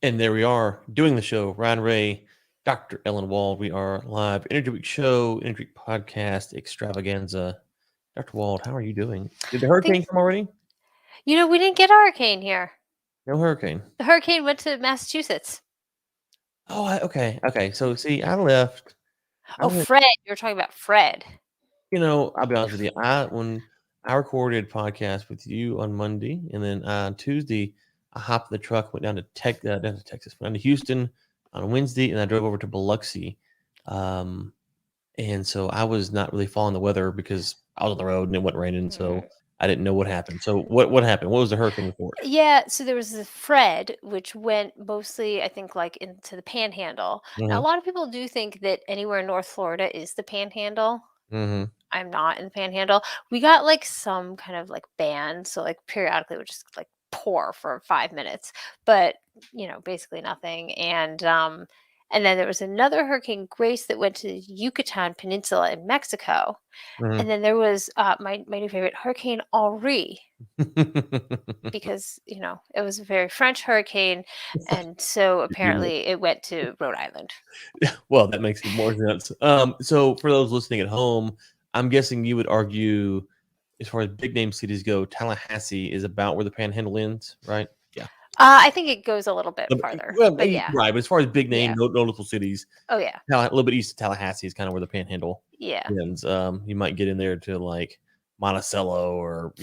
And there we are doing the show. Ryan Ray, Dr. Ellen Wald. We are live. Energy Week show, Energy Week podcast extravaganza. Dr. Wald, how are you doing? Did the hurricane Think come already? we didn't get a hurricane here. No hurricane. The hurricane went to Massachusetts. Oh, okay. So see, I left. I Oh, went. Fred. You were talking about Fred. I'll be honest with you. When I recorded podcast with you on Monday, and then on Tuesday, I hopped in the truck, went down to Texas, went down to Houston on Wednesday, and I drove over to Biloxi. Um, And so I was not really following the weather because I was on the road and it wasn't raining, so I didn't know what happened. So what happened? What was the hurricane report? Yeah, so there was the Fred, which went mostly, I think, like into the Panhandle. Now, a Mhm, lot of people do think that anywhere in North Florida is the Panhandle. mhm. I'm not in the Panhandle. We got like some kind of like band, so like periodically we just like pour for 5 minutes, but basically nothing. And then there was another Hurricane Grace that went to the Yucatan Peninsula in Mexico. And Mhm. then there was my new favorite, Hurricane Henri, because it was a very French hurricane, and so apparently it went to Rhode Island. Well, that makes even more sense. So for those listening at home, I'm guessing you would argue, as far as big name cities go, Tallahassee is about where the Panhandle ends, right? Yeah. I think it goes a little bit farther, Well, but yeah, right. But as far as big name, yeah. notable cities, Oh yeah, a little bit east of Tallahassee is kind of where the Panhandle yeah. ends. You might get in there to like Monticello or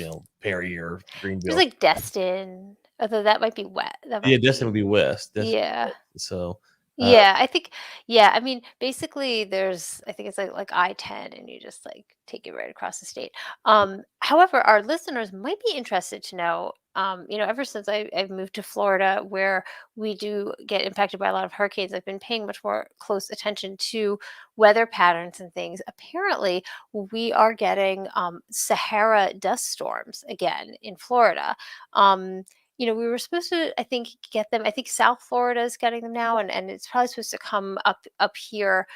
Perry or There's Greenville. like Destin, although that might be wet. That Yeah, might Destin would be be west. Destin would be yeah. west. So, uh, Yeah, I think yeah, I mean, basically I think it's like I-10 and you just like take it right across the state. However, our listeners might be interested to know, ever since I've moved to Florida where we do get impacted by a lot of hurricanes, I've been paying much more close attention to weather patterns and things. Apparently, we are getting Sahara dust storms again in Florida. Um, we were supposed to, I think, get them. I think South Florida is getting them now, and it's probably supposed to come up here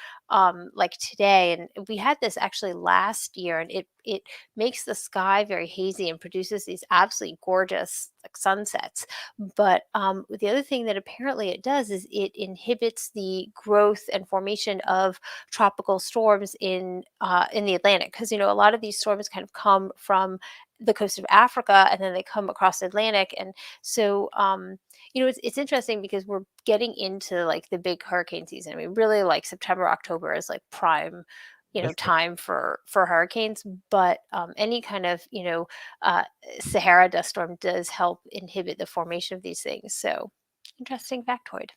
like today. And we had this actually last year, and it makes the sky very hazy and produces these absolutely gorgeous like sunsets. But the other thing that apparently it does is it inhibits the growth and formation of tropical storms in the Atlantic, because a lot of these storms kind of come from the coast of Africa and then they come across the Atlantic. And so, it's interesting because we're getting into like the big hurricane season. I mean, really, like September, October is like prime, that's time for hurricanes. But any kind of uh, Sahara dust storm does help inhibit the formation of these things. So, interesting factoid.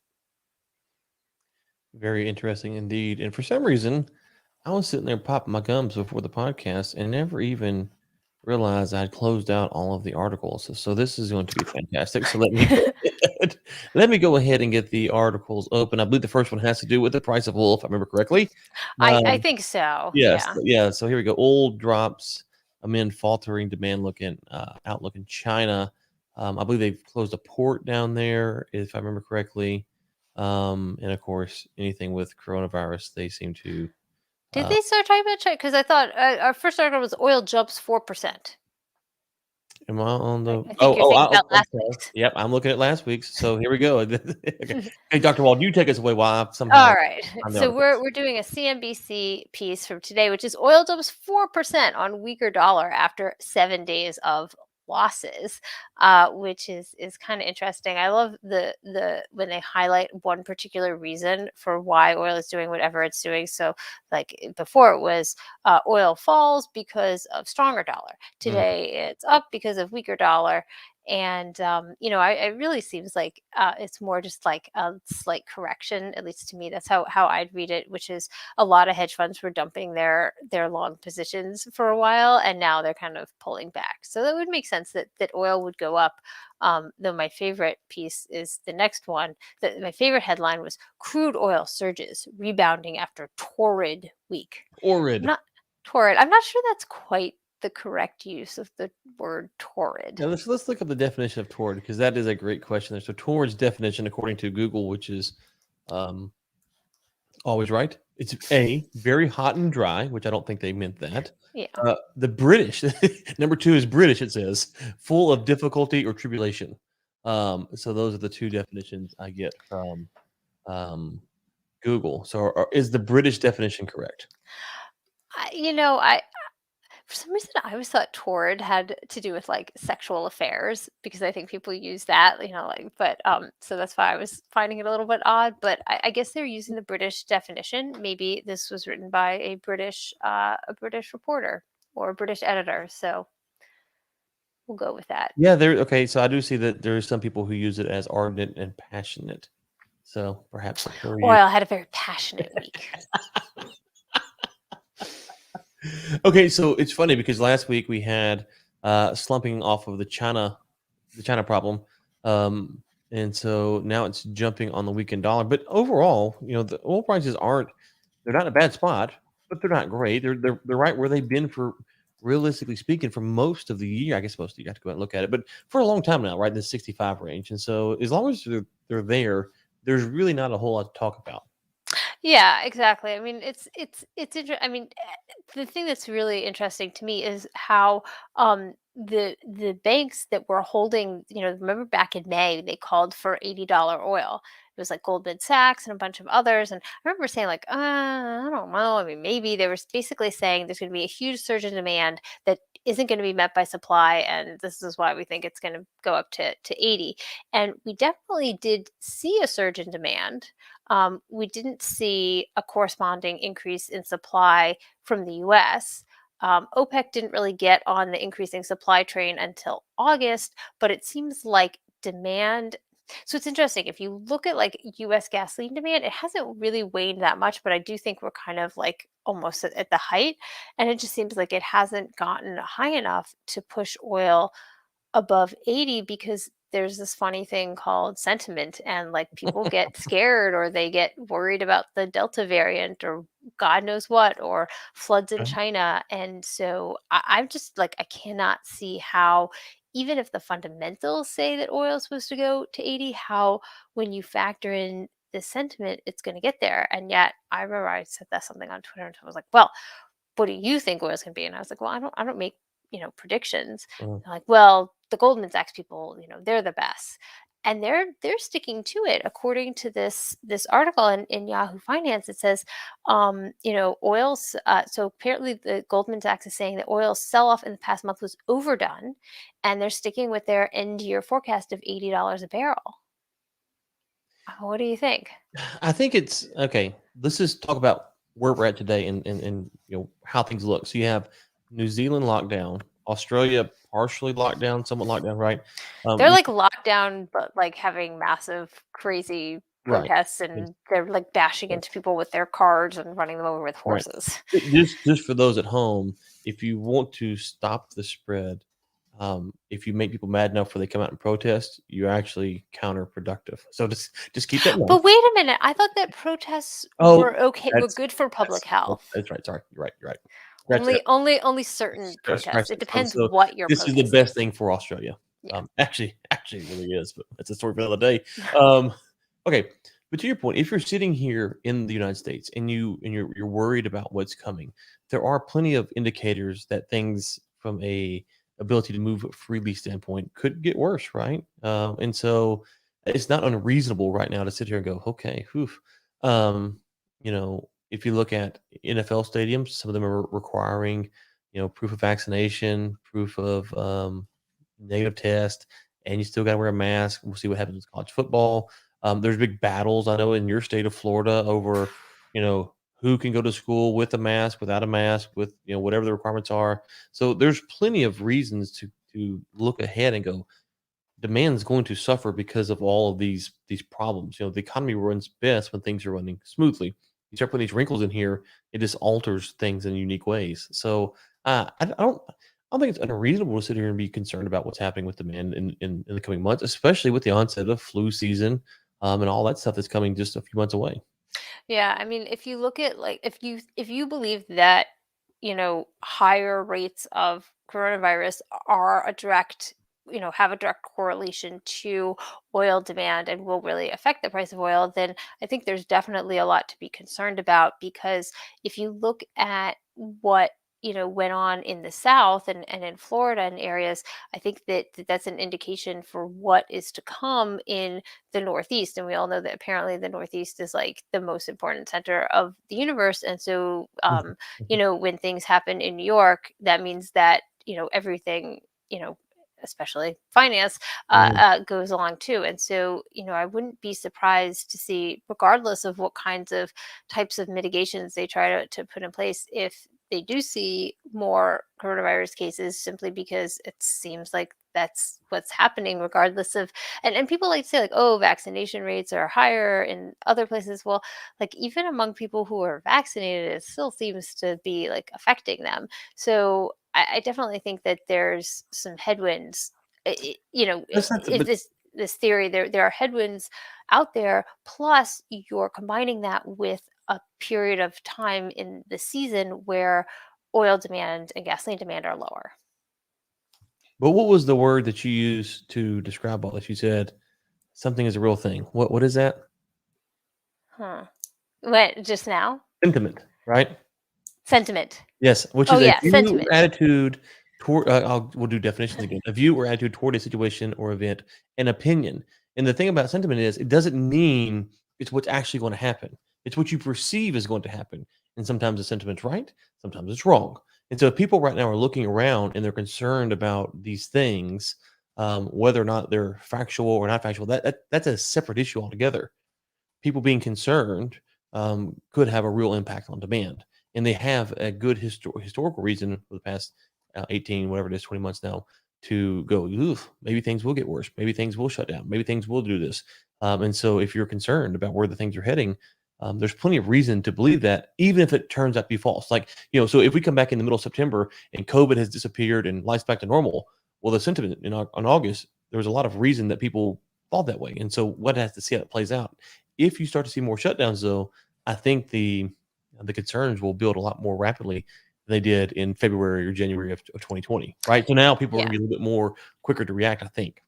very interesting indeed. And for some reason, I was sitting there popping my gums before the podcast and never even realized I'd closed out all of the articles. So this is going to be fantastic. So let me go ahead and get the articles open. I believe the first one has to do with the price of oil, if I remember correctly. I Um, think so. yes, Yeah. yeah. So here we go. Oil drops amid faltering demand outlook in China. I believe they've closed a port down there, if I remember correctly. And of course, anything with coronavirus, they seem to. Did Uh, they start talking about China? Because I thought our first article was oil jumps 4%. Am I on the? I think you're thinking about I'm last sorry. week's. Yep, I'm looking at last week's. So here we go. Okay. Hey, Dr. Wald, you take us away while I somehow All right. find the So articles. we're doing a CNBC piece from today, which is oil jumps 4% on weaker dollar after 7 days of losses, which is kind of interesting. I love the when they highlight one particular reason for why oil is doing whatever it's doing. So like before it was oil falls because of stronger dollar. Mhm. Today it's up because of weaker dollar. And it really seems like it's more just like a slight correction, at least to me. That's how I'd read it, which is a lot of hedge funds were dumping their long positions for a while, and now they're kind of pulling back. So that would make sense that oil would go up. Though my favorite piece is the next one. My favorite headline was "Crude oil surges, rebounding after torrid week." Horrid. Not torrid. I'm not sure that's quite the correct use of the word torrid. Now let's look up the definition of torrid because that is a great question. There. So torrid's definition, according to Google, which is um, always right. It's A, very hot and dry, which I don't think they meant that. Yeah. The British, number two is British, it says, full of difficulty or tribulation. So those are the two definitions I get from Google. So is the British definition correct? I for some reason I always thought torrid had to do with like sexual affairs because I think people use that, like, but so that's why I was finding it a little bit odd. But I guess they're using the British definition. Maybe this was written by a British reporter or a British editor. So we'll go with that. Yeah, there. Okay, so I do see that there are some people who use it as ardent and passionate. So perhaps that's where you. Oil had a very passionate week. Okay, so it's funny because last week we had slumping off of the China problem, and so now it's jumping on the weekend dollar. But overall, the oil prices they're not in a bad spot, but they're not great. They're right where they've been for realistically speaking for most of the year. I guess most of you have to go out and look at it, but for a long time now, right in the 65 range. And so as long as they're there, there's really not a whole lot to talk about. Yeah, exactly. I mean, I mean, the thing that's really interesting to me is how the banks that were holding, remember back in May they called for $80 oil. It was like Goldman Sachs and a bunch of others, and I remember saying like, I don't know. I mean, maybe they were basically saying there's going to be a huge surge in demand that isn't going to be met by supply, and this is why we think it's going to go up to 80. And we definitely did see a surge in demand. We didn't see a corresponding increase in supply from the US. OPEC didn't really get on the increasing supply train until August, but it seems like demand. So it's interesting. If you look at like US gasoline demand, it hasn't really waned that much, but I do think we're kind of like almost at the height. And it just seems like it hasn't gotten high enough to push oil above 80 because there's this funny thing called sentiment, and like people get scared or they get worried about the Delta variant or God knows what, or floods in Right. China. And so I'm just like, I cannot see how, even if the fundamentals say that oil is supposed to go to 80, how when you factor in the sentiment, it's going to get there. And yet I remember I said that something on Twitter and I was like, well, what do you think oil's going to be? And I was like, well, I don't make, predictions. Mhm. They're like, well, the Goldman Sachs people, they're the best. And they're sticking to it. According to this article in Yahoo Finance, it says, oil's. So apparently, the Goldman Sachs is saying that oil's sell-off in the past month was overdone, and they're sticking with their end-year forecast of $80 a barrel. What do you think? I think it's okay. Let's just talk about where we're at today and how things look. So you have New Zealand lockdown, Australia partially locked down, somewhat locked down, right? They're You, like locked down, but like having massive, crazy right. protests, Yes, and they're like bashing right. into people with their cars and running them over with Right. horses. Just for those at home, if you want to stop the spread, if you make people mad enough where they come out and protest, you're actually counterproductive. So just keep that in mind. But wait a minute, I thought that protests were Oh, okay, were that's good for public health. that's right. Sorry, you're right. You're right. Scratch that. Only certain Scratch protests. It that. depends So what you're this is the protesting. best thing for Australia. Yeah. Actually, it really is. But that's a story for another day. Okay, but to your point, if you're sitting here in the United States and you're worried about what's coming, there are plenty of indicators that things from a ability to move freely standpoint could get worse, right? And so it's not unreasonable right now to sit here and go, okay, whew. If you look at NFL stadiums, some of them are requiring, proof of vaccination, proof of negative test, and you still got to wear a mask. We'll see what happens with college football. There's big battles I know in your state of Florida over, who can go to school with a mask, without a mask, with whatever the requirements are. So there's plenty of reasons to look ahead and go, demand is going to suffer because of all of these problems. The economy runs best when things are running smoothly. You start putting these wrinkles in here, it just alters things in unique ways. So I don't think it's unreasonable to sit here and be concerned about what's happening with demand in the coming months, especially with the onset of flu season, and all that stuff that's coming just a few months away. Yeah, I mean, if you look at like if you believe that, higher rates of coronavirus are a direct, have a direct correlation to oil demand and will really affect the price of oil, then I think there's definitely a lot to be concerned about, because if you look at what went on in the South and in Florida and areas, I think that's an indication for what is to come in the Northeast. And we all know that apparently the Northeast is like the most important center of the universe. And so, when things happen in New York, that means that, everything, especially finance, Mhm. goes along too. And so, I wouldn't be surprised to see, regardless of what kinds of types of mitigations they try to put in place, if they do see more coronavirus cases, simply because it seems like that's what's happening, regardless of, and people like to say, like, oh, vaccination rates are higher in other places. Well, like, even among people who are vaccinated, it still seems to be like affecting them. So I definitely think that there's some headwinds. That's not, If but this theory, there are headwinds out there. Plus, you're combining that with a period of time in the season where oil demand and gasoline demand are lower. what was the word that you used to describe all this? You said something is a real thing. What is that? Huh. What, just now? Sentiment, right? Sentiment. Yes, which Oh is a yeah, view sentiment. or attitude toward. We'll do definitions again. A view or attitude toward a situation or event, an opinion. And the thing about sentiment is, it doesn't mean it's what's actually going to happen. It's what you perceive is going to happen. And sometimes the sentiment's right, sometimes it's wrong. And so, if people right now are looking around and they're concerned about these things, whether or not they're factual or not factual, that's a separate issue altogether. People being concerned could have a real impact on demand. And they have a good historical reason for the past 18, whatever it is, 20 months now, to go, oof, maybe things will get worse. Maybe things will shut down. Maybe things will do this. And so if you're concerned about where the things are heading, there's plenty of reason to believe that, even if it turns out to be false. Like, so if we come back in the middle of September and COVID has disappeared and life's back to normal, well, the sentiment on August, there was a lot of reason that people thought that way. And so what has to see how it plays out. If you start to see more shutdowns, though, I think the concerns will build a lot more rapidly than they did in February or January of 2020, right? So now people are Yeah. going to be a little bit more quicker to react, I think.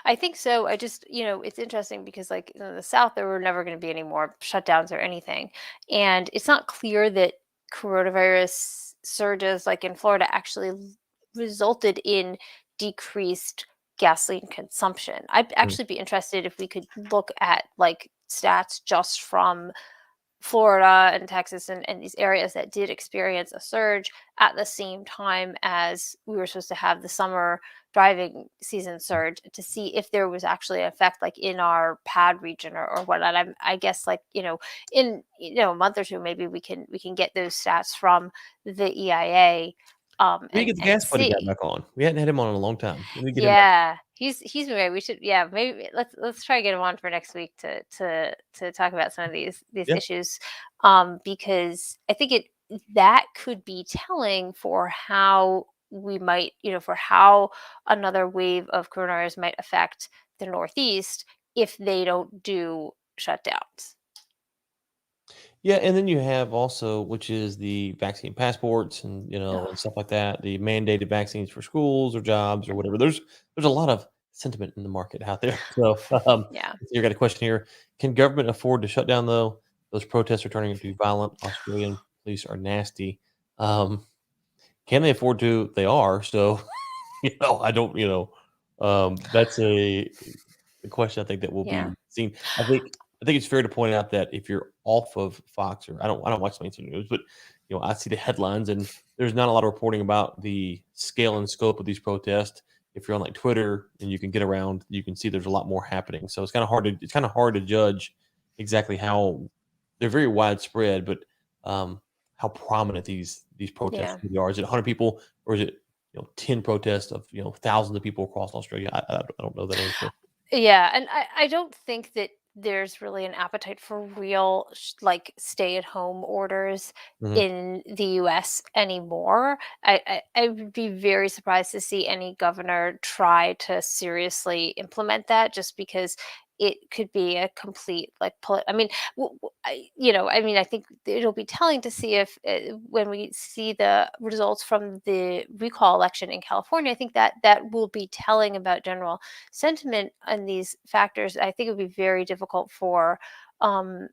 I think so. I just, it's interesting because, like, in the South, there were never going to be any more shutdowns or anything. And it's not clear that coronavirus surges, like in Florida, actually resulted in decreased gasoline consumption. I'd Mm. actually be interested if we could look at like stats just from Florida and Texas and these areas that did experience a surge at the same time as we were supposed to have the summer driving season surge, to see if there was actually an effect, like in our pad region or whatnot. I guess, like, in a month or two, maybe we can get those stats from the EIA, We need to get the and gas buddy guy see. back on. We hadn't had him on in a long time. We need to get him back. Yeah, he's been great. We should, yeah, maybe let's try to get him on for next week to talk about some of these Yeah. issues, because I think that could be telling for how we might, for how another wave of coronavirus might affect the Northeast if they don't do shutdowns. Yeah, and then you have also, which is the vaccine passports and Ugh, and stuff like that, the mandated vaccines for schools or jobs or whatever. There's a lot of sentiment in the market out there. So yeah. you got a question here. Can government afford to shut down though? Those protests are turning into violent. Australian police are nasty. Um, can they afford to? They are. So I don't. That's a question I think that will Yeah. be seen. I think it's fair to point out that if you're off of Fox, or I don't watch mainstream news, but I see the headlines and there's not a lot of reporting about the scale and scope of these protests. If you're on like Twitter and you can get around, you can see there's a lot more happening. So it's kind of hard to judge exactly how they're very widespread, but how prominent these protests Yeah. really are. Is it 100 people or is it 10 protests of thousands of people across Australia? I don't know that answer. Yeah, and I don't think that there's really an appetite for real like stay-at-home orders Mhm. in the US anymore. I would be very surprised to see any governor try to seriously implement that, just because it could be a complete, like, I mean, I think it'll be telling to see if, when we see the results from the recall election in California. I think that will be telling about general sentiment and these factors. I think it would be very difficult for, um,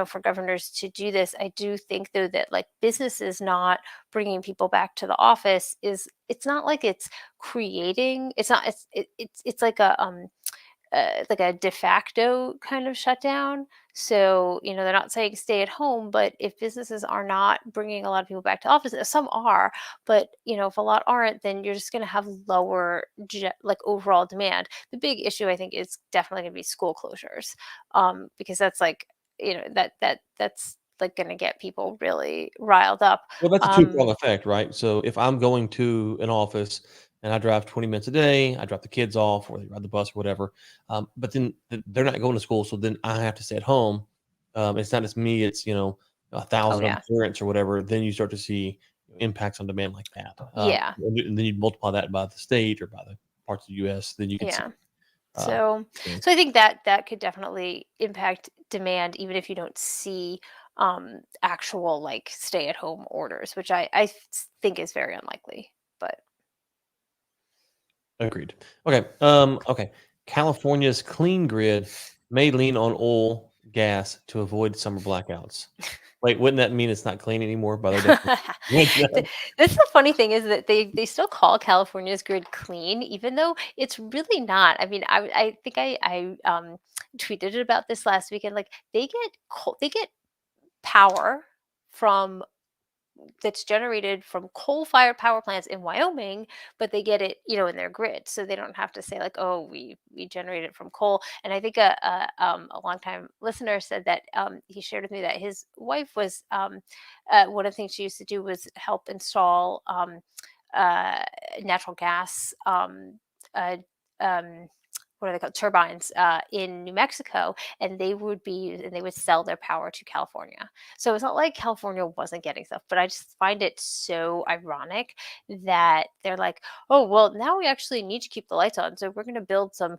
for governors to do this. I do think though that like businesses not bringing people back to the office it's not like it's creating it's not it's like a de facto kind of shutdown. So, they're not saying stay at home, but if businesses are not bringing a lot of people back to office, some are, but if a lot aren't, then you're just going to have lower like overall demand. The big issue, I think, is definitely going to be school closures, because that's like that's like going to get people really riled up. Well, that's a two-prong effect, right? So if I'm going to an office and I drive 20 minutes a day, I drop the kids off or they ride the bus or whatever, but then they're not going to school, so then I have to stay at home. It's not just me; it's 1,000 other Yeah, parents or whatever. Then you start to see impacts on demand like that, yeah, and then you multiply that by the state or by the parts of the U.S. Then you can see. yeah. Uh, So, yeah. so I think that could definitely impact demand, even if you don't see actual like stay-at-home orders, which I think is very unlikely. But Agreed. Okay. Okay. California's clean grid may lean on oil, gas to avoid summer blackouts. Wait, wouldn't that mean it's not clean anymore by their definition? Wouldn't that- That's the funny thing is that they still call California's grid clean, even though it's really not. I mean, I think I tweeted about this last weekend. Like they get power from that's generated from coal-fired power plants in Wyoming, but they get it, in their grid, so they don't have to say like, "Oh, we generate it from coal." And I think a longtime listener said that he shared with me that his wife was one of the things she used to do was help install uh, natural gas. Uh, um, what are they called, turbines in New Mexico, and they would sell their power to California. So it's not like California wasn't getting stuff, but I just find it so ironic that they're like, oh well, now we actually need to keep the lights on, so we're going to build some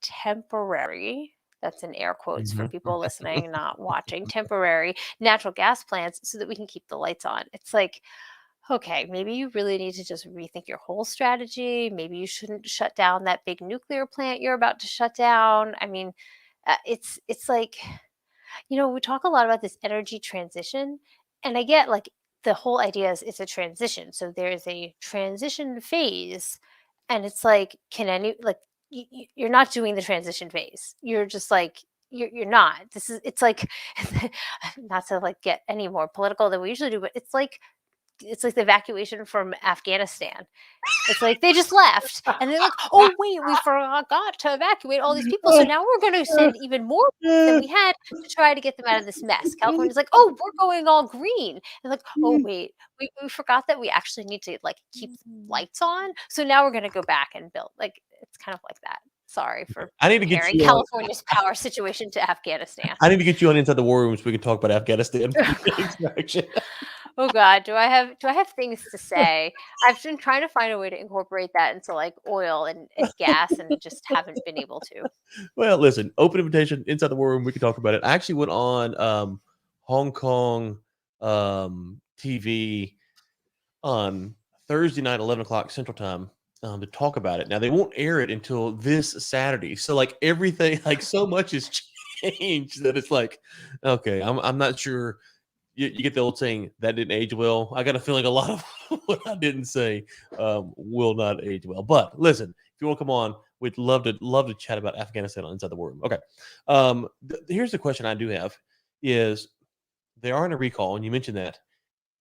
temporary, that's in air quotes for Mhm. people listening, not watching, temporary natural gas plants so that we can keep the lights on. It's like, okay, maybe you really need to just rethink your whole strategy. Maybe you shouldn't shut down that big nuclear plant you're about to shut down. I mean, it's like, we talk a lot about this energy transition, and I get like the whole idea is it's a transition. So there's a transition phase, and it's like, can any like you're not doing the transition phase. You're just like you're not. This is it's like not to like get any more political than we usually do, but it's like the evacuation from Afghanistan. It's like they just left and they're like, "Oh wait, we forgot to evacuate all these people. So now we're going to send even more than we had to try to get them out of this mess." California's like, "Oh, we're going all green." And like, "Oh wait, we forgot that we actually need to like keep lights on. So now we're going to go back and build." Like it's kind of like that. Sorry for I need to get comparing you on. California's power situation to Afghanistan. I need to get you on Inside the War Room so we can talk about Afghanistan extraction. Oh god, do I have things to say? I've been trying to find a way to incorporate that into like oil and gas and just haven't been able to. Well, listen, open invitation inside the war room. We can talk about it. I actually went on Hong Kong TV on Thursday night, 11 o'clock Central Time, to talk about it. Now they won't air it until this Saturday, so like everything, like so much has changed that it's like, okay, I'm not sure. You get the old saying that didn't age well. I got a feeling a lot of what I didn't say will not age well. But listen, if you want to come on, we'd love to chat about Afghanistan on Inside the War Room. Okay. Here's the question I do have: is they are in a recall, and you mentioned that.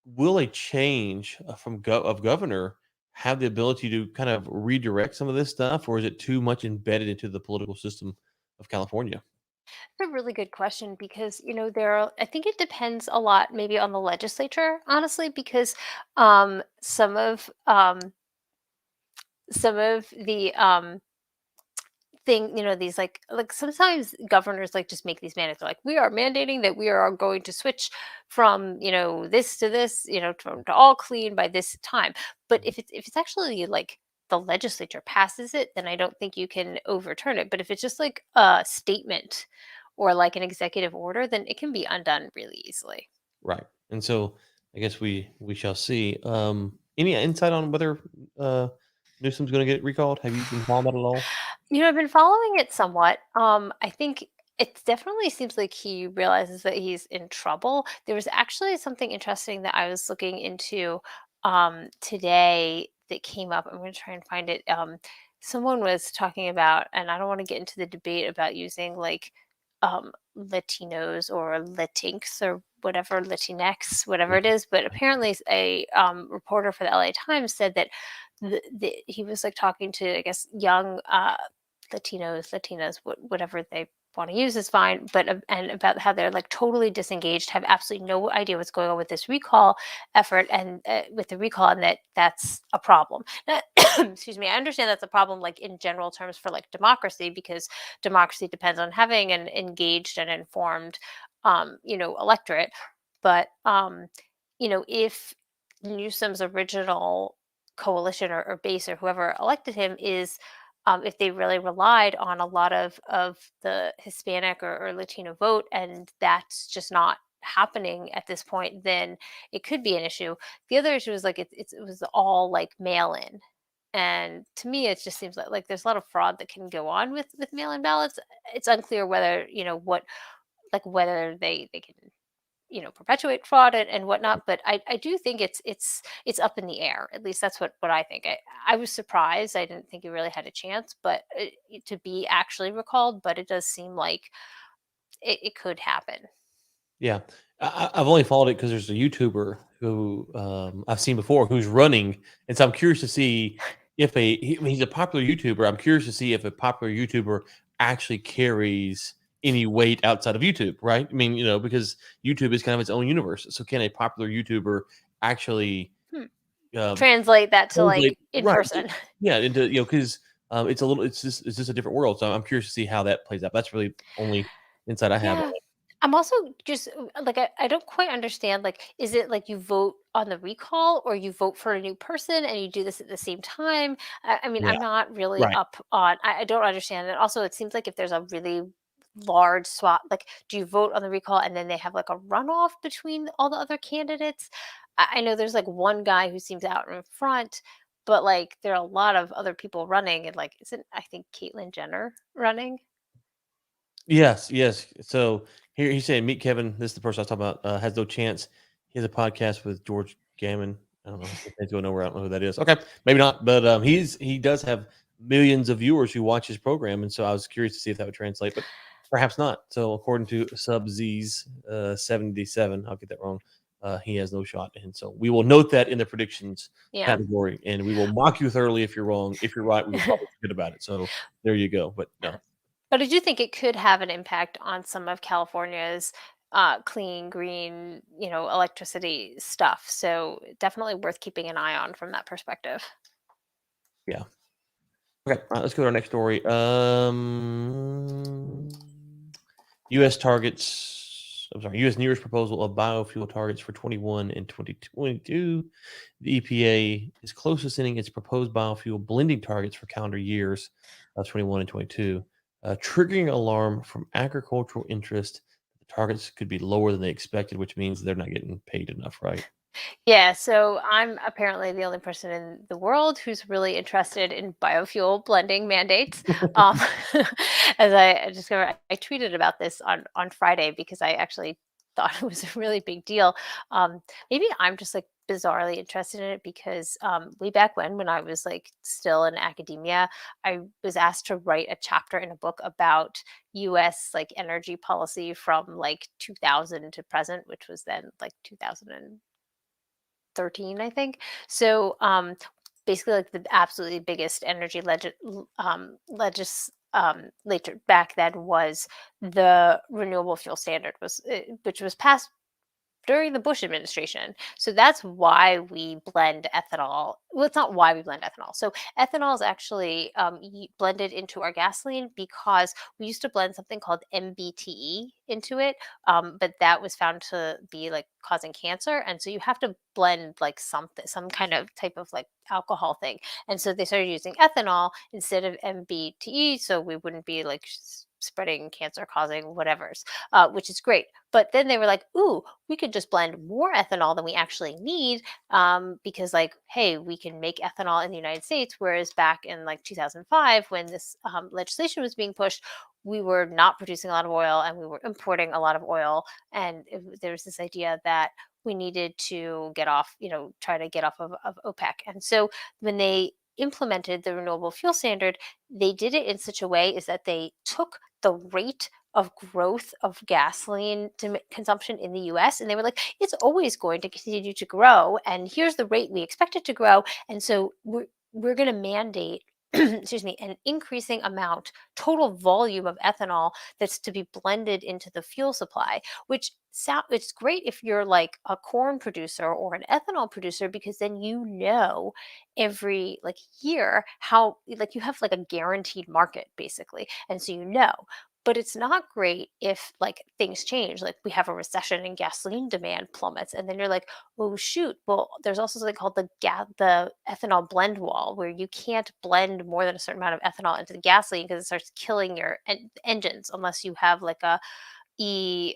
Will a change of governor have the ability to kind of redirect some of this stuff, or is it too much embedded into the political system of California? That's a really good question because I think it depends a lot maybe on the legislature, honestly, because some of the these like sometimes governors like just make these mandates. They're like, we are mandating that we are going to switch from this to this, to all clean by this time. But if it's actually like the legislature passes it, then I don't think you can overturn it. But if it's just like a statement or like an executive order, then it can be undone really easily. Right. And so I guess we shall see. Any insight on whether uh, Newsom's going to get recalled? Have you been following that at all? I've been following it somewhat. I think It definitely seems like he realizes that he's in trouble. There was actually something interesting that I was looking into today that came up. I'm going to try and find it. Someone was talking about, and I don't want to get into the debate about using like Latinos or Latinx or whatever, Latinx, whatever it is, but apparently a reporter for the LA Times said that he was like talking to, I guess, young Latinos, Latinas, whatever they want to use is fine, but and about how they're like totally disengaged, have absolutely no idea what's going on with this recall effort and with the recall, and that's a problem. Now, excuse me, I understand that's a problem like in general terms for like democracy, because democracy depends on having an engaged and informed electorate. But if Newsom's original coalition or base or whoever elected him is if they really relied on a lot of the Hispanic or Latino vote, and that's just not happening at this point, then it could be an issue. The other issue is like it was all like mail in. And to me, it just seems like there's a lot of fraud that can go on with mail-in ballots. It's unclear whether whether they can perpetuate fraud and whatnot. But I do think it's up in the air. At least that's what I think. I was surprised. I didn't think he really had a chance, but to be actually recalled. But it does seem like it could happen. Yeah. I've only followed it because there's a YouTuber who I've seen before who's running, and so I'm curious to see if he's a popular YouTuber. I'm curious to see if a popular YouTuber actually carries any weight outside of YouTube, right? I mean, because YouTube is kind of its own universe. So can a popular YouTuber actually Hmm. uh, Translate that to like translate in right? person. Yeah, into because it's just a different world. So I'm curious to see how that plays out. That's really only insight I have on Yeah. it. I'm also just like I don't quite understand, like, is it like you vote on the recall or you vote for a new person and you do this at the same time? I mean, Yeah, I'm not really right. up on I don't understand it. Also, it seems like if there's a really large swap, like do you vote on the recall and then they have like a runoff between all the other candidates? I know there's like one guy who seems out in front, but like there are a lot of other people running, and like isn't I think Caitlyn Jenner running? Yes, yes. So here he's saying, "Meet Kevin." This is the person I was talking about. Has no chance. He has a podcast with George Gammon. I don't know. It's going nowhere. I don't know who that is. Okay, maybe not. But he does have millions of viewers who watch his program, and so I was curious to see if that would translate, but perhaps not. So according to Sub Z's 77, I'll get that wrong. He has no shot, and so we will note that in the predictions Yeah. category, and we will mock you thoroughly if you're wrong. If you're right, we will probably forget about it. So there you go. But no, But I do think it could have an impact on some of California's clean, green, electricity stuff. So definitely worth keeping an eye on from that perspective. yeah. Okay, let's go to our next story. U.S. targets. I'm sorry. U.S. nearest proposal of biofuel targets for 21 and 2022. The EPA is close to sending its proposed biofuel blending targets for calendar years of 21 and 22, triggering alarm from agricultural interest. The targets could be lower than they expected, which means they're not getting paid enough, right? Yeah, so I'm apparently the only person in the world who's really interested in biofuel blending mandates. Um, as I discovered, I tweeted about this on Friday because I actually thought it was a really big deal. Maybe I'm just like bizarrely interested in it because way back when I was like still in academia, I was asked to write a chapter in a book about U.S. like energy policy from like 2000 to present, which was then like 2000. 13, I think. So, basically, like the absolutely biggest energy legislature back then was the renewable fuel standard, which was passed during the Bush administration. So that's why we blend ethanol. Well, it's not why we blend ethanol. So ethanol is actually blended into our gasoline because we used to blend something called MBTE into it, but that was found to be like causing cancer, and so you have to blend like some kind of type of like alcohol thing. And so they started using ethanol instead of MBTE, so we wouldn't be like spreading cancer causing whatevers, which is great. But then they were like, ooh, we could just blend more ethanol than we actually need, because like, hey, we can make ethanol in the United States. Whereas back in like 2005, when this legislation was being pushed, we were not producing a lot of oil and we were importing a lot of oil. And there was this idea that we needed to get off, try to get off of OPEC. And so when they implemented the renewable fuel standard, they did it in such a way is that they took the rate of growth of gasoline consumption in the US, and they were like, it's always going to continue to grow, and here's the rate we expect it to grow. And so we're going to mandate excuse me, an increasing amount, total volume of ethanol that's to be blended into the fuel supply, which it's great if you're like a corn producer or an ethanol producer, because then every like year how like you have like a guaranteed market basically. And so but it's not great if like things change, like we have a recession and gasoline demand plummets, and then you're like, oh shoot, well there's also something called the ethanol blend wall, where you can't blend more than a certain amount of ethanol into the gasoline because it starts killing your engines, unless you have like a e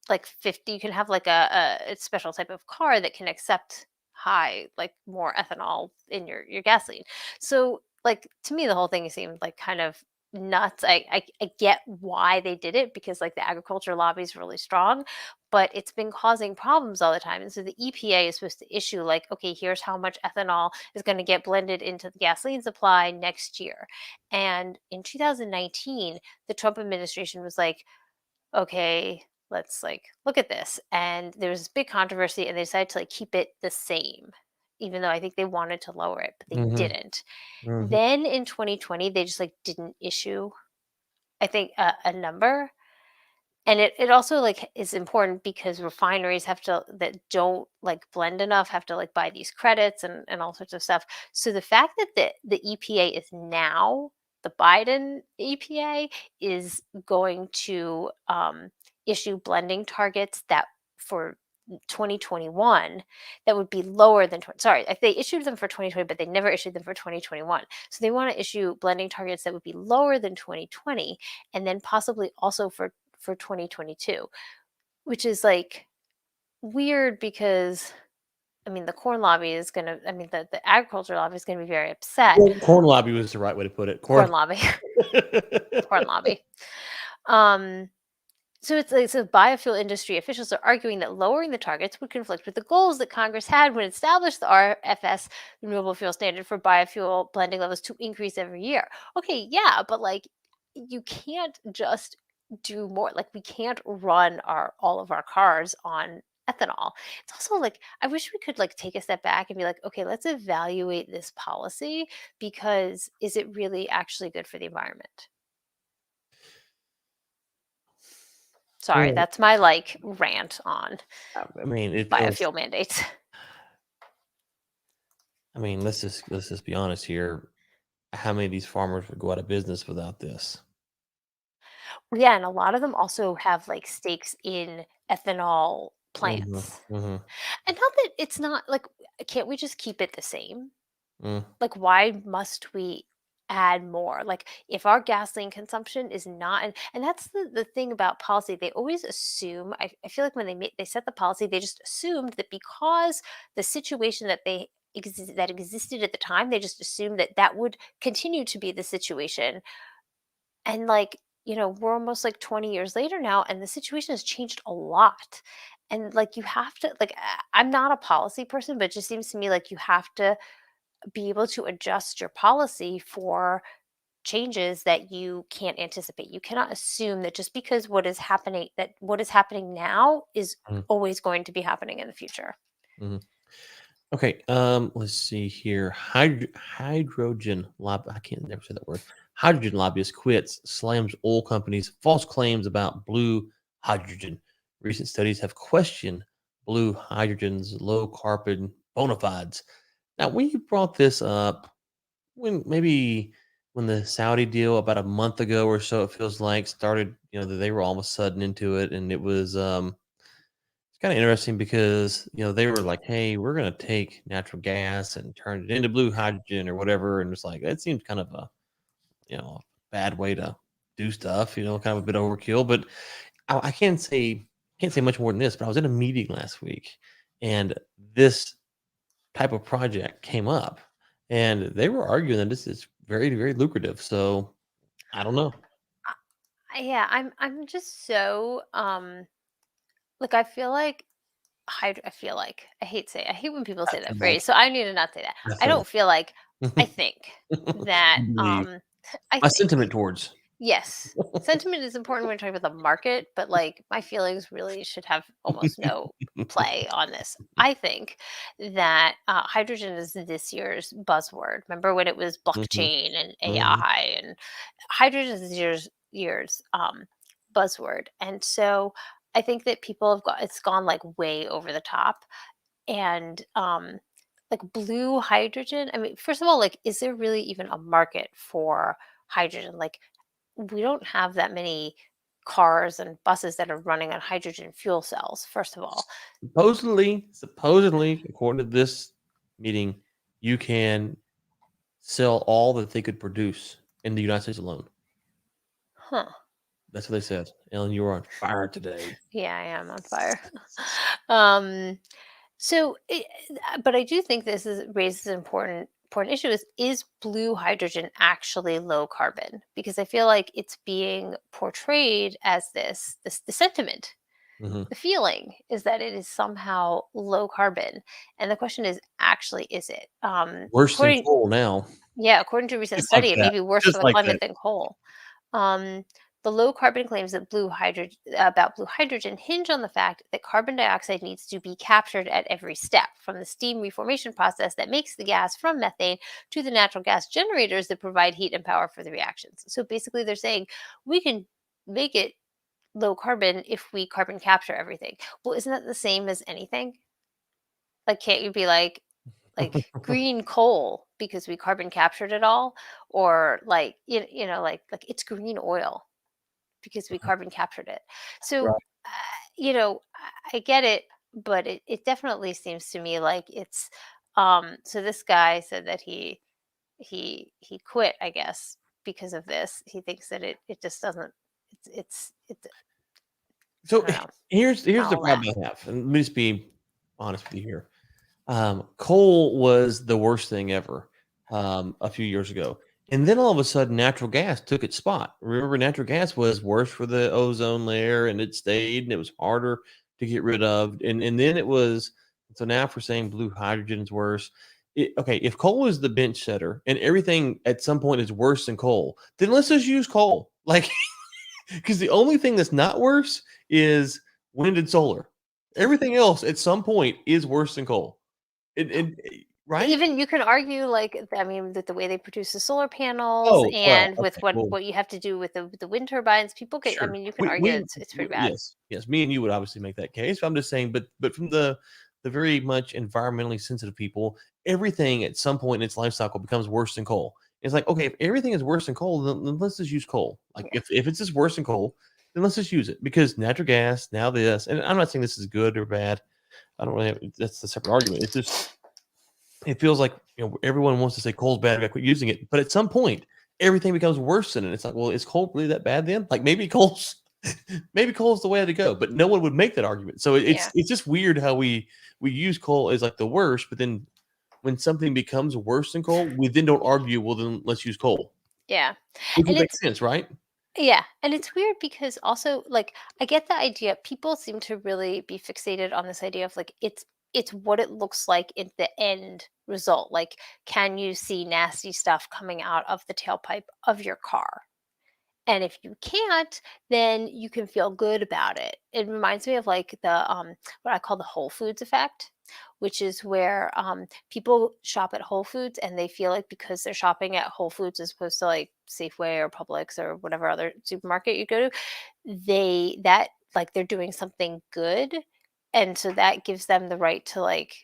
like 50. You can have like a special type of car that can accept high, like more ethanol in your gasoline. So like to me the whole thing seemed like kind of nuts. I get why they did it, because like the agriculture lobby is really strong, but it's been causing problems all the time. And so the EPA is supposed to issue like, okay, here's how much ethanol is going to get blended into the gasoline supply next year. And in 2019, the Trump administration was like, okay, let's like look at this. And there was this big controversy, and they decided to like keep it the same, even though I think they wanted to lower it, but they Mm-hmm. didn't. Mm-hmm. Then in 2020, they just like didn't issue, I think, a number. And it also like is important because refineries have to that don't like blend enough have to like buy these credits and all sorts of stuff. So the fact that the EPA is now, the Biden EPA is going to issue blending targets that for 2021 that would be lower than sorry, like they issued them for 2020, but they never issued them for 2021. So they want to issue blending targets that would be lower than 2020, and then possibly also for 2022, which is like weird because I mean the corn lobby is going to, I mean the agriculture lobby is going to be very upset. Corn lobby was the right way to put it. Corn lobby. Corn lobby. So it's like, so biofuel industry officials are arguing that lowering the targets would conflict with the goals that Congress had when it established the RFS renewable fuel standard for biofuel blending levels to increase every year. Okay, yeah, but like you can't just do more. Like we can't run all of our cars on ethanol. It's also like I wish we could like take a step back and be like, okay, let's evaluate this policy, because is it really actually good for the environment? Sorry, Well, that's my like rant on I mean, biofuel mandates. I mean, let's just be honest here. How many of these farmers would go out of business without this? Yeah, and a lot of them also have like stakes in ethanol Mhm, plants. mhm, And not that it's not like, can't we just keep it the same? mm, Like, why must we add more? Like, if our gasoline consumption is not, and that's the thing about policy. They always assume, I feel like when they set the policy, they just assumed that because the situation that that existed at the time, they just assumed that that would continue to be the situation. And like, we're almost like 20 years later now, and the situation has changed a lot. And like, you have to, like, I'm not a policy person, but it just seems to me like you have to be able to adjust your policy for changes that you can't anticipate. You cannot assume that just because what is happening now is mm, always going to be happening in the future. mhm. Okay, let's see here. Hydrogen lobby. I can't never say that word. Hydrogen lobbyist quits, slams oil companies' false claims about blue hydrogen. Recent studies have questioned blue hydrogen's low carbon bona fides. Now, we brought this up when the Saudi deal about a month ago or so, it feels like started. That they were all of a sudden into it, and it was it's kind of interesting because they were like, "Hey, we're going to take natural gas and turn it into blue hydrogen or whatever," and it's like it seems kind of a bad way to do stuff. Kind of a bit overkill. But I can't say much more than this. But I was in a meeting last week, and this type of project came up, and they were arguing that this is very, very lucrative. So I don't know. Yeah, I'm just so like I feel like I feel like I hate when people I say that feel phrase. like, So I need to not say that. I I feel don't feel like I think like, that believe I my think sentiment towards. yes. Sentiment is important when you're talking about the market, but like my feelings really should have almost no play on this. I think that hydrogen is this year's buzzword. Remember when it was Mhm, blockchain and mhm. AI and hydrogen is this year's buzzword. And so I think that people have got it's gone like way over the top and like blue hydrogen. I mean, first of all, like, is there really even a market for hydrogen? Like, we don't have that many cars and buses that are running on hydrogen fuel cells, first of all. Supposedly, according to this meeting, you can sell all that they could produce in the United States alone. Huh. That's what they said. Ellen, you were on fire today. Yeah, I am on fire. um, so, but I do think this is raises an important issue is blue hydrogen actually low carbon? Because I feel like it's being portrayed as this the sentiment. Mhm. The feeling is that it is somehow low carbon, and the question is, actually, is it? Worse than coal now. According to a recent Just like study, it may that. be worse for Just the like that. climate than coal. Um, the low carbon claims that blue hydrogen hinge on the fact that carbon dioxide needs to be captured at every step, from the steam reformation process that makes the gas from methane to the natural gas generators that provide heat and power for the reactions. So basically, they're saying we can make it low carbon if we carbon capture everything. Well, isn't that the same as anything? Like, can't you be like green coal because we carbon captured it all, or like like it's green oil because we carbon captured it. So, Right. I get it, but it definitely seems to me like it's. So this guy said that he quit, I guess, because of this. He thinks that it just doesn't. It's I So don't know. here's Not the all that. problem I have, and let me just be honest with you here. Coal was the worst thing ever a few years ago, and then all of a sudden, natural gas took its spot. Remember, natural gas was worse for the ozone layer, and it stayed, and it was harder to get rid of. And then it was so now if we're saying blue hydrogen is worse. Okay, if coal is the bench setter and everything at some point is worse than coal, then let's just use coal. Like because the only thing that's not worse is wind and solar. Everything else at some point is worse than coal. Right? Even you can argue, like, I mean, that the way they produce the solar panels Oh, well, and with okay, what well, you have to do with the wind turbines, people can. I sure. mean, you can We argue we it's we pretty bad. yes, yes, me and you would obviously make that case. I'm just saying, but from the very much environmentally sensitive people, everything at some point in its life cycle becomes worse than coal. It's like, okay, if everything is worse than coal, then let's just use coal. Like Yeah, if it's just worse than coal, then let's just use it because natural gas, now this, and I'm not saying this is good or bad. I don't really have that's a separate argument. It's just it feels like everyone wants to say coal's bad, we gotta quit using it. But at some point, everything becomes worse than it. It's like, well, is coal really that bad then? Like maybe coal's maybe coal's the way to go, but no one would make that argument. So yeah, it's just weird how we use coal as like the worst, but then when something becomes worse than coal, we then don't argue, well then let's use coal. yeah, Which and would make sense, right? it's weird because also, like, I get the idea. People seem to really be fixated on this idea of like it's what it looks like in the end result. Like, can you see nasty stuff coming out of the tailpipe of your car? And if you can't, then you can feel good about it. It reminds me of like the what I call the Whole Foods effect, which is where people shop at Whole Foods and they feel like because they're shopping at Whole Foods as opposed to like Safeway or Publix or whatever other supermarket you go to, that like they're doing something good, and so that gives them the right to like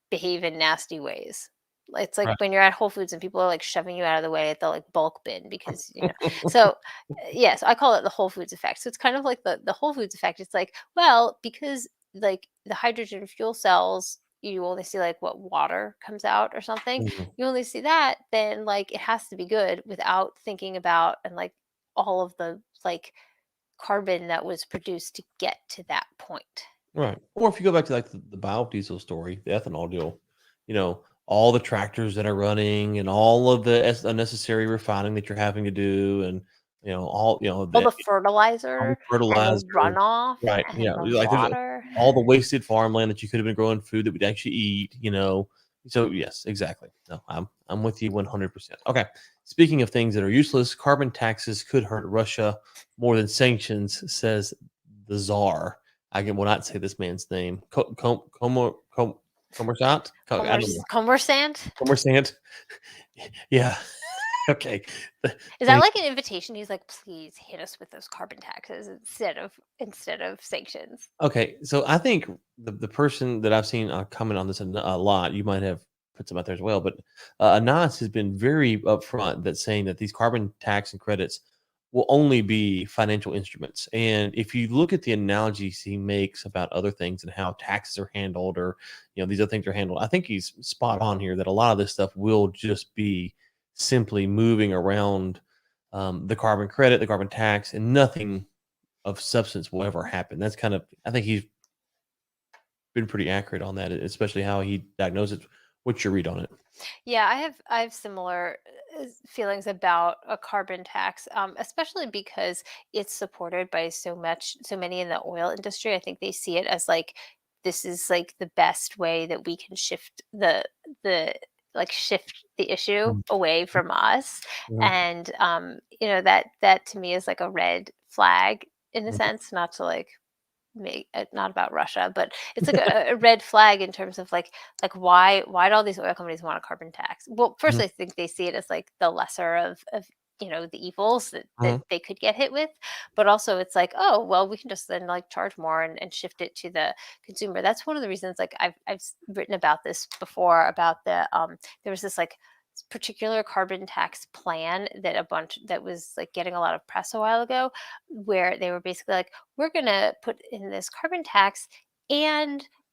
behave in nasty ways. It's like Right. when you're at Whole Foods and people are like shoving you out of the way at the like bulk bin because So yes, I call it the Whole Foods effect. So it's kind of like the Whole Foods effect. It's like, well, because like the hydrogen fuel cells, you only see like what water comes out or something. Mhm. You only see that, then like it has to be good without thinking about and like all of the like carbon that was produced to get to that point. Right. Or if you go back to like the biodiesel story, the ethanol deal, all the tractors that are running and all of the unnecessary refining that you're having to do. And all All the all the fertilizer and the fertilizer, runoff right? and Yeah, the like there's water. all the wasted farmland that you could have been growing food that we'd actually eat. So yes, exactly. No, I'm with you 100%. Okay. Speaking of things that are useless, carbon taxes could hurt Russia more than sanctions, says the czar. Will not say this man's name. Komersant? I don't know. Commersant? Komersant. Yeah. Okay. Is that like an invitation? He's like, please hit us with those carbon taxes instead of sanctions. Okay, so I think the person that I've seen comment on this a lot, you might have put some out there as well, but Anas has been very upfront that saying that these carbon tax and credits will only be financial instruments. And if you look at the analogies he makes about other things and how taxes are handled, or these other things are handled, I think he's spot on here that a lot of this stuff will just be simply moving around the carbon credit, the carbon tax, and nothing of substance will ever happen. That's kind of, I think he's been pretty accurate on that, especially how he diagnoses it. What's your read on it? Yeah, I have similar feelings about a carbon tax, especially because it's supported by so many in the oil industry. I think they see it as like this is like the best way that we can the shift the issue Mhm. away from us, Mhm. and that to me is like a red flag in a Mhm. sense, not to like not about Russia, but it's like a red flag in terms of like why do all these oil companies want a carbon tax? Well, first Mhm. I think they see it as like the lesser of the evils that Mhm. they could get hit with, but also it's like, oh well, we can just then like charge more and shift it to the consumer. That's one of the reasons, like I've written about this before, about there was this like particular carbon tax plan that was like getting a lot of press a while ago, where they were basically like, we're going to put in this carbon tax,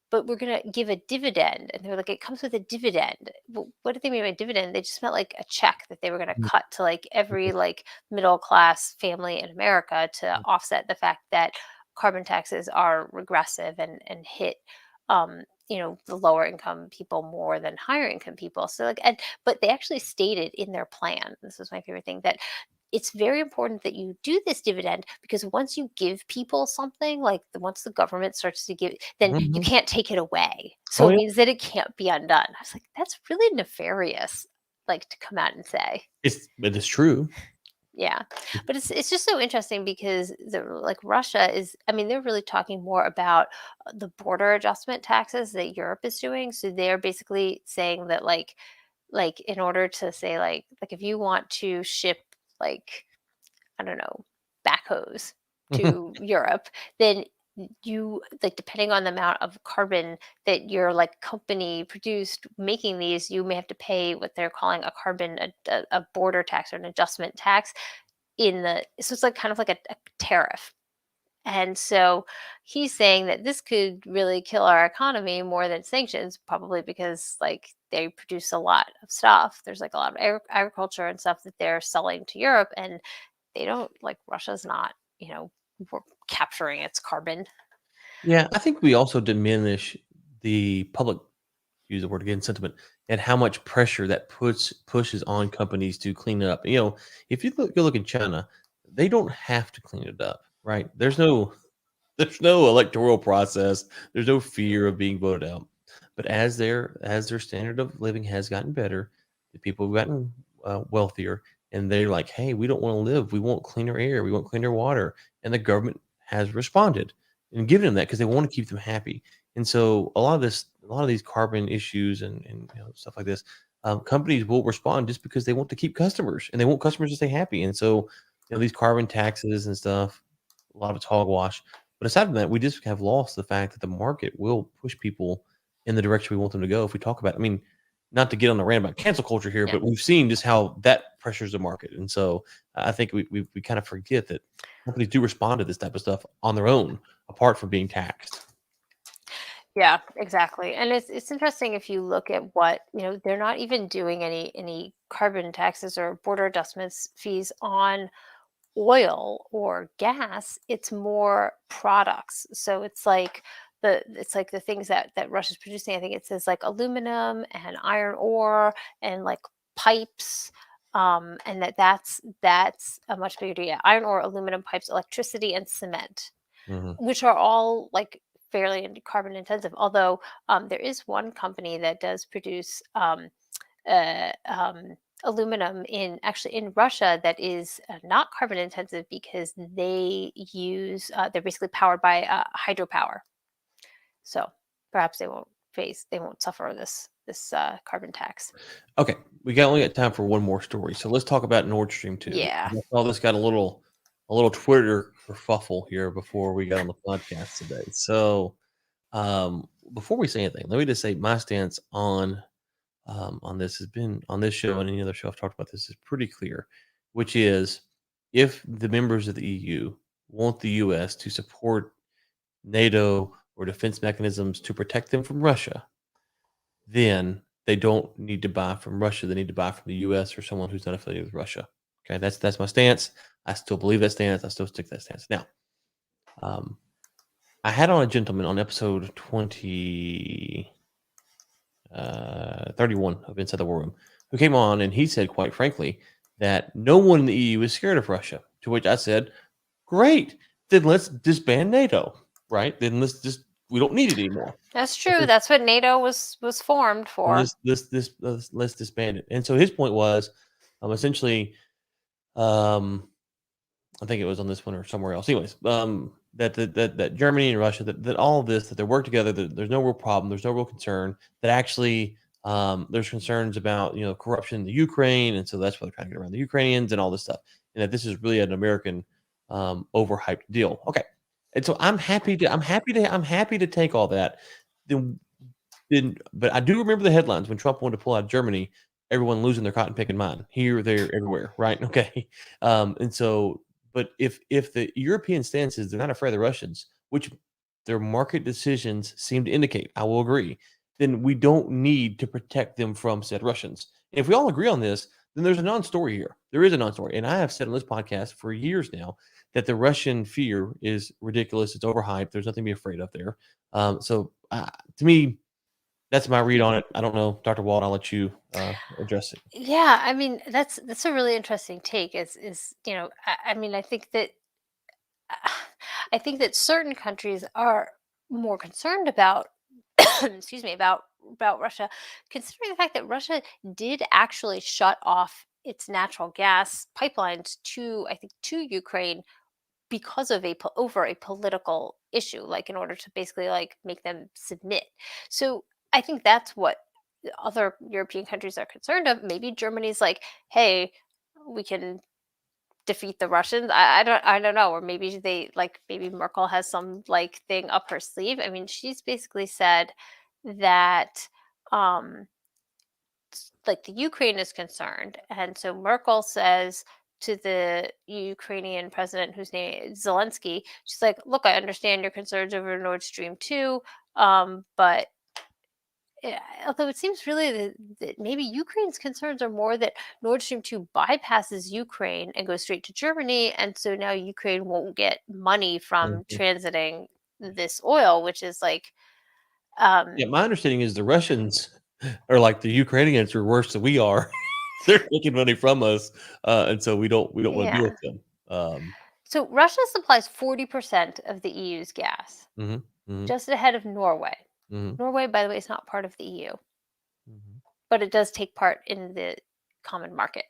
but we're going to give a dividend. And they're like, it comes with a dividend. Well, what did they mean by dividend? They just meant like a check that they were going to Mhm. cut to like every like middle class family in America to offset the fact that carbon taxes are regressive and hit the lower income people more than higher income people. So like, but they actually stated in their plan, this was my favorite thing, that it's very important that you do this dividend, because once you give people something, like once the government starts to give, then you Mhm. can't take it away. So Oh it yeah, means that it can't be undone. I was like, that's really nefarious, like to come out and say. it is true. Yeah. But it's just so interesting because like Russia is, I mean, they're really talking more about the border adjustment taxes that Europe is doing. So they're basically saying that like in order to say like if you want to ship like, I don't know, backhoes Mhm. to Europe, then you like, depending on the amount of carbon that your like company produced making these, you may have to pay what they're calling a border tax or an adjustment tax so it's like kind of like a tariff. And so he's saying that this could really kill our economy more than sanctions, probably because like they produce a lot of stuff. There's like a lot of agriculture and stuff that they're selling to Europe, and they don't like, Russia's not, capturing its carbon. Yeah, I think we also diminish the public, use the word again, sentiment, and how much pressure that pushes on companies to clean it up. If you look in China, they don't have to clean it up, right? There's no electoral process. There's no fear of being voted out. But as their standard of living has gotten better, the people have gotten wealthier, and they're like, "Hey, we don't want to live. We want cleaner air. We want cleaner water." And the government has responded and given them that because they want to keep them happy. And so a lot of these carbon issues and stuff like this, companies will respond just because they want to keep customers and they want customers to stay happy. And so these carbon taxes and stuff, a lot of it's hogwash. But aside from that, we just have lost the fact that the market will push people in the direction we want them to go. If we talk about, I mean, not to get on the rant about cancel culture here, Yeah. but we've seen just how that pressures the market. And so I think we kind of forget that companies do respond to this type of stuff on their own, apart from being taxed. Yeah, exactly. And it's interesting if you look at what, they're not even doing any carbon taxes or border adjustments fees on oil or gas. It's more products. So it's like the things that Russia's producing. I think it says like aluminum and iron ore and like pipes, and that's a much bigger deal. Yeah, iron ore, aluminum pipes, electricity, and cement, Mhm. which are all like fairly carbon intensive. Although there is one company that does produce uh, um, aluminum in Russia that is not carbon intensive because they're basically powered by hydropower. So perhaps they won't suffer this carbon tax. Okay, we only got time for one more story, so let's talk about Nord Stream 2. Yeah. I saw this got a little Twitter kerfuffle here before we got on the podcast today. So, before we say anything, let me just say my stance on this has been on this show and any other show I've talked about this is pretty clear, which is if the members of the EU want the US to support NATO or defense mechanisms to protect them from Russia, then they don't need to buy from Russia. They need to buy from the US or someone who's not affiliated with Russia. Okay, that's my stance. I still believe that stance. I still stick to that stance. Now, um, I had on a gentleman on episode 31 of Inside the War Room who came on and he said, quite frankly, that no one in the EU is scared of Russia. To which I said, great, then let's disband NATO, right? Then we don't need it anymore. That's true. That's what NATO was formed for. Let's disband it. And so his point was, essentially, um, I think it was on this one or somewhere else. Anyways, that Germany and Russia that all of this that they work together. That there's no real problem. There's no real concern. That actually there's concerns about corruption in the Ukraine, and so that's why they're trying to get around the Ukrainians and all this stuff. And that this is really an American overhyped deal. Okay, and so I'm happy to take all that. But I do remember the headlines when Trump wanted to pull out of Germany, everyone losing their cotton picking mind here, there, everywhere, right? Okay, and so, but if the European stance is they're not afraid of the Russians, which their market decisions seem to indicate, I will agree, then we don't need to protect them from said Russians. And if we all agree on this, then there's a non-story here. There is a non-story, and I have said on this podcast for years now that the Russian fear is ridiculous. It's overhyped. There's nothing to be afraid of there. To me, that's my read on it. I don't know, Dr. Wald. I'll let you address it. Yeah, I mean that's a really interesting take. I mean I think that certain countries are more concerned about excuse me about Russia, considering the fact that Russia did actually shut off its natural gas pipelines to Ukraine because of over a political issue, like in order to basically like make them submit. So I think that's what the other European countries are concerned of. Maybe Germany's like, hey, we can defeat the Russians. I don't know. Or maybe maybe Merkel has some like thing up her sleeve. I mean, she's basically said that um like the Ukraine is concerned. And so Merkel says to the Ukrainian president, whose name is Zelensky, she's like, look, I understand your concerns over Nord Stream 2, but although it seems really that maybe Ukraine's concerns are more that Nord Stream 2 bypasses Ukraine and goes straight to Germany. And so now Ukraine won't get money from Mhm. transiting this oil, which is like, um, Yeah, my understanding is the Russians are like the Ukrainians are worse than we are. They're taking money from us, and so we don't want to deal yeah. with them. So Russia supplies 40% of the EU's gas, Mhm, mhm, just ahead of Norway. mhm, Norway, by the way, is not part of the EU, mhm, but it does take part in the common market.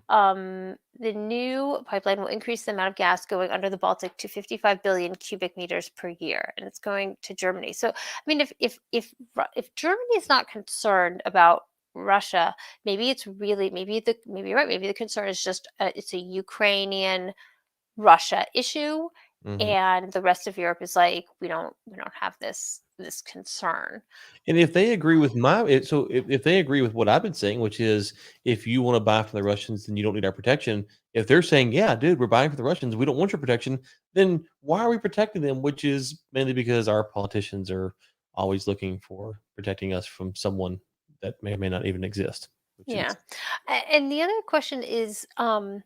The new pipeline will increase the amount of gas going under the Baltic to 55 billion cubic meters per year, and it's going to Germany. So, I mean, if Germany is not concerned about Russia, maybe it's really maybe you're right. Maybe the concern is just it's a Ukrainian Russia issue, mhm. and the rest of Europe is like we don't have this concern. And if they agree with if they agree with what I've been saying, which is if you want to buy from the Russians, then you don't need our protection. If they're saying, yeah, dude, we're buying from the Russians, we don't want your protection, then why are we protecting them? Which is mainly because our politicians are always looking for protecting us from someone that may or may not even exist, which Yeah. is And the other question is, I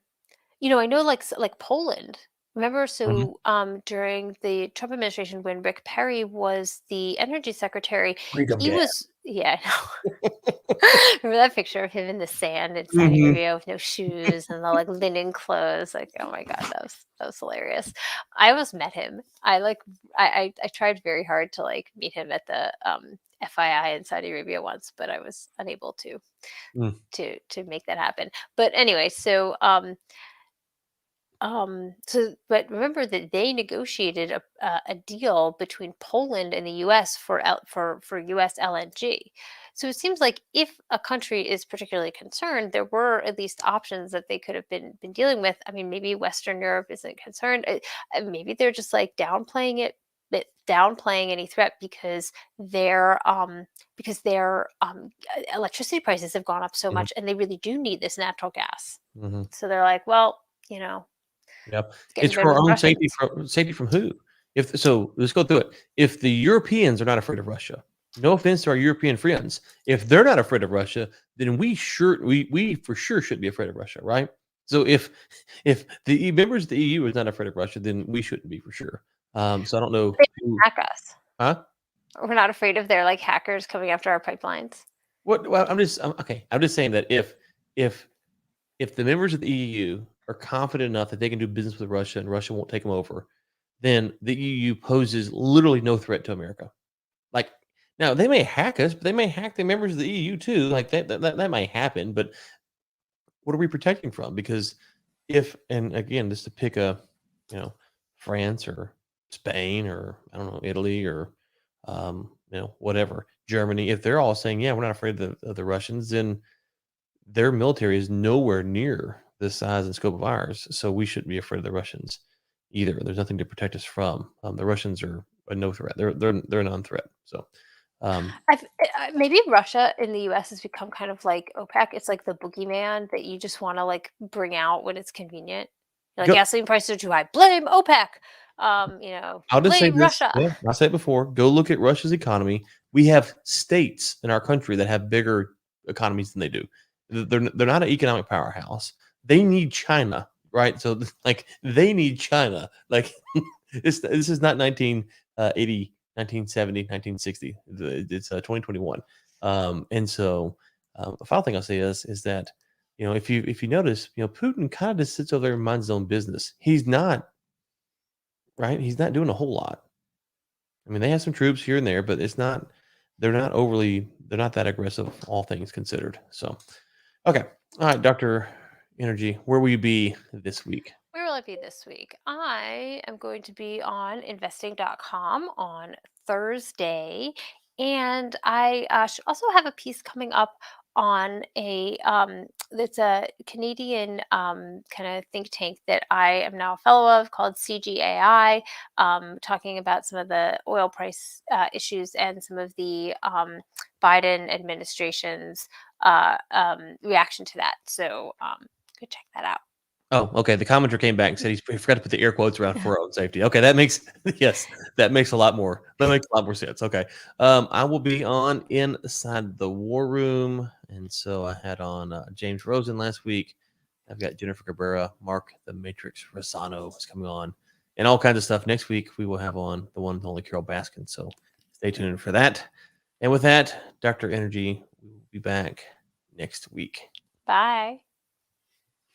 know like Poland. Remember, Mhm. so during the Trump administration, when Rick Perry was the energy secretary, Freedom he gas. was, yeah, I know. Remember that picture of him in the sand in Saudi Mhm. Arabia with no shoes and the like linen clothes? Like, oh my god, that was hilarious. I almost met him. I tried very hard to like meet him at the FII in Saudi Arabia once, but I was unable to Mm. to make that happen. But anyway, but remember that they negotiated a deal between Poland and the U.S. for U.S. LNG. So it seems like if a country is particularly concerned, there were at least options that they could have been dealing with. I mean, maybe Western Europe isn't concerned. Maybe they're just like downplaying it, but downplaying any threat because their electricity prices have gone up so Mhm. much, and they really do need this natural gas. Mhm. So they're like, well, you know, Yep. getting It's rid for of our the own safety. Russians. Safety from who? If so, let's go through it. If the Europeans are not afraid of Russia, no offense to our European friends, if they're not afraid of Russia, then we for sure should be afraid of Russia, right? So if the members of the EU is not afraid of Russia, then we shouldn't be for sure. So I don't know They who, hack us. huh? We're not afraid of their like hackers coming after our pipelines. What? Well, okay. I'm just saying that if if the members of the EU are confident enough that they can do business with Russia and Russia won't take them over, then the EU poses literally no threat to America. Like now, they may hack us, but they may hack the members of the EU too. Like that might happen. But what are we protecting from? Because if and again, just to pick a, you know, France or Spain or I don't know Italy or whatever Germany, if they're all saying yeah we're not afraid of the Russians, then their military is nowhere near the size and scope of ours, so we shouldn't be afraid of the Russians either. There's nothing to protect us from. The Russians are a no threat. They're a non-threat. So, um, Maybe Russia in the U.S. has become kind of like OPEC. It's like the boogeyman that you just want to like bring out when it's convenient. Like go. gasoline prices are too high. Blame OPEC. I'll just say Blame this. Russia. Yeah, I said it before. Go look at Russia's economy. We have states in our country that have bigger economies than they do. They're not an economic powerhouse. They need China, right? So like they need China. Like this is not 1980, 1970, 1960. It's 2021. And so the final thing I'll say is that if you notice, Putin kind of just sits over there and minds his own business. He's not right. He's not doing a whole lot. I mean, they have some troops here and there, but they're not that aggressive, all things considered. So, okay. All right, Dr. Energy, where will you be this week? Where will I be this week? I am going to be on investing.com on Thursday. And I should also have a piece coming up on that's a Canadian kind of think tank that I am now a fellow of called CGAI, talking about some of the oil price issues and some of the Biden administration's reaction to that. So go check that out. Oh, okay. The commenter came back and said he forgot to put the air quotes around for our own safety. Okay, that makes yes, that makes a lot more. That makes a lot more sense. Okay, I will be on Inside the War Room, and so I had on James Rosen last week. I've got Jennifer Cabrera, Mark the Matrix Rosano is coming on, and all kinds of stuff. Next week we will have on the one and only Carol Baskin. So stay tuned for that. And with that, Dr. Energy, we will be back next week. Bye.